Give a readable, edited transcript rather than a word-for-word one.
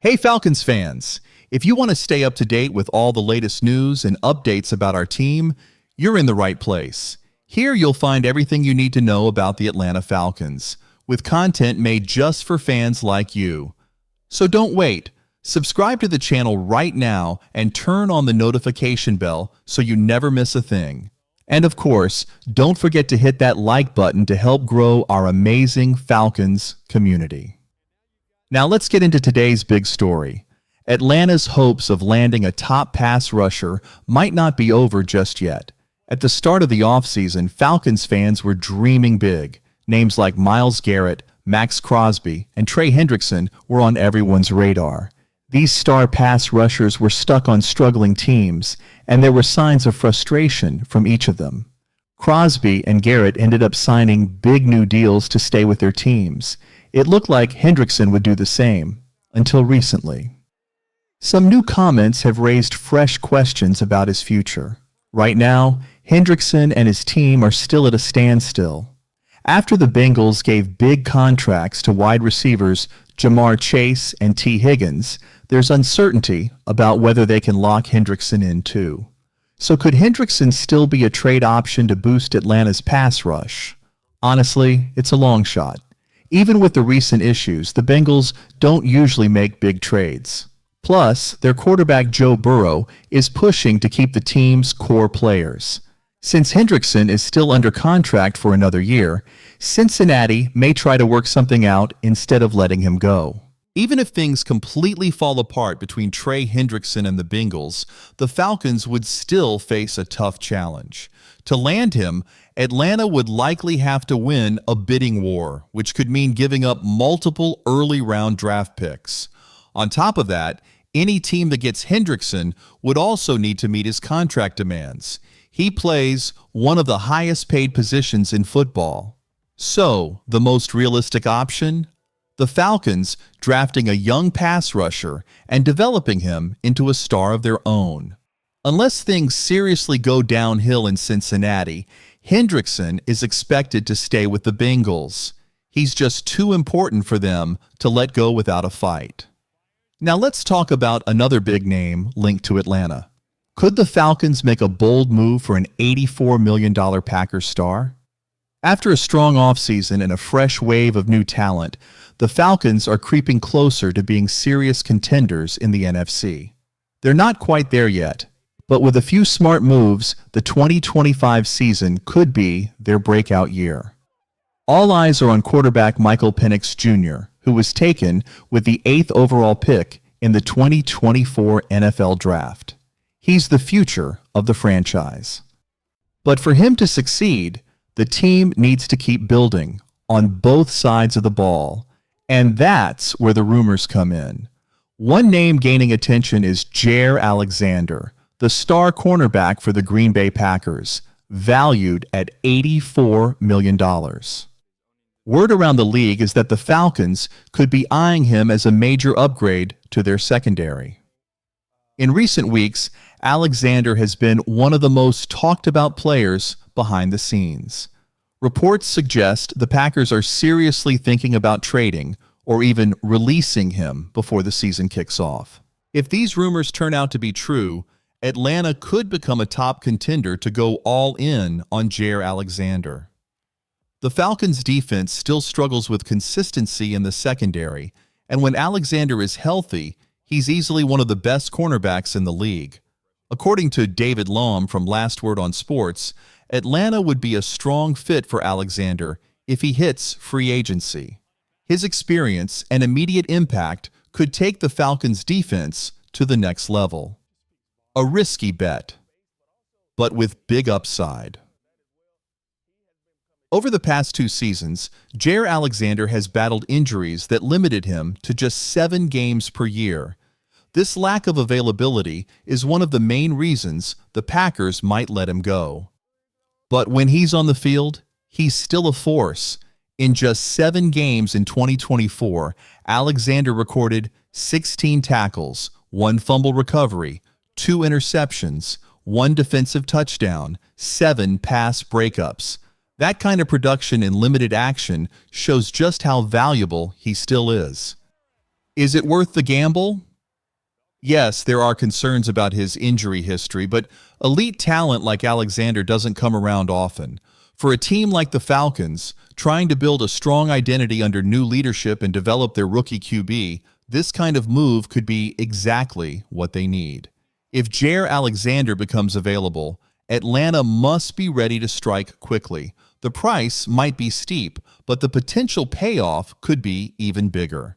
Hey Falcons fans! If you want to stay up to date with all the latest news and updates about our team, you're in the right place. Here you'll find everything you need to know about the Atlanta Falcons, with content made just for fans like you. So don't wait. Subscribe to the channel right now and turn on the notification bell so you never miss a thing. And of course, don't forget to hit that like button to help grow our amazing Falcons community. Now let's get into today's big story. Atlanta's hopes of landing a top pass rusher might not be over just yet. At the start of the offseason, Falcons fans were dreaming big. Names like Myles Garrett, Max Crosby, and Trey Hendrickson were on everyone's radar. These star pass rushers were stuck on struggling teams, and there were signs of frustration from each of them. Crosby and Garrett ended up signing big new deals to stay with their teams. It looked like Hendrickson would do the same, until recently. Some new comments have raised fresh questions about his future. Right now, Hendrickson and his team are still at a standstill. After the Bengals gave big contracts to wide receivers Jamar Chase and T. Higgins, there's uncertainty about whether they can lock Hendrickson in too. So could Hendrickson still be a trade option to boost Atlanta's pass rush? Honestly, it's a long shot. Even with the recent issues, the Bengals don't usually make big trades. Plus, their quarterback Joe Burrow is pushing to keep the team's core players. Since Hendrickson is still under contract for another year, Cincinnati may try to work something out instead of letting him go. Even if things completely fall apart between Trey Hendrickson and the Bengals, the Falcons would still face a tough challenge. To land him, Atlanta would likely have to win a bidding war, which could mean giving up multiple early-round draft picks. On top of that, any team that gets Hendrickson would also need to meet his contract demands. He plays one of the highest-paid positions in football. So, the most realistic option? The Falcons drafting a young pass rusher and developing him into a star of their own. Unless things seriously go downhill in Cincinnati, Hendrickson is expected to stay with the Bengals. He's just too important for them to let go without a fight. Now let's talk about another big name linked to Atlanta. Could the Falcons make a bold move for an $84 million Packers star? After a strong offseason and a fresh wave of new talent, the Falcons are creeping closer to being serious contenders in the NFC. They're not quite there yet, but with a few smart moves, the 2025 season could be their breakout year. All eyes are on quarterback Michael Penix Jr., who was taken with the 8th overall pick in the 2024 NFL Draft. He's the future of the franchise. But for him to succeed, the team needs to keep building on both sides of the ball, and that's where the rumors come in. One name gaining attention is Jaire Alexander, the star cornerback for the Green Bay Packers, valued at $84 million. Word around the league is that the Falcons could be eyeing him as a major upgrade to their secondary. In recent weeks, Alexander has been one of the most talked about players behind the scenes. Reports suggest the Packers are seriously thinking about trading or even releasing him before the season kicks off. If these rumors turn out to be true, Atlanta could become a top contender to go all in on Jaire Alexander. The Falcons' defense still struggles with consistency in the secondary, and when Alexander is healthy, he's easily one of the best cornerbacks in the league. According to David Laum from Last Word on Sports, Atlanta would be a strong fit for Alexander if he hits free agency. His experience and immediate impact could take the Falcons' defense to the next level. A risky bet, but with big upside. Over the past 2 seasons, Jaire Alexander has battled injuries that limited him to just 7 games per year. This lack of availability is one of the main reasons the Packers might let him go. But when he's on the field, he's still a force. In just 7 games in 2024, Alexander recorded 16 tackles, 1 fumble recovery, 2 interceptions, 1 defensive touchdown, 7 pass breakups. That kind of production in limited action shows just how valuable he still is. Is it worth the gamble? Yes, there are concerns about his injury history, but elite talent like Alexander doesn't come around often. For a team like the Falcons, trying to build a strong identity under new leadership and develop their rookie QB, this kind of move could be exactly what they need. If Jaire Alexander becomes available, Atlanta must be ready to strike quickly. The price might be steep, but the potential payoff could be even bigger.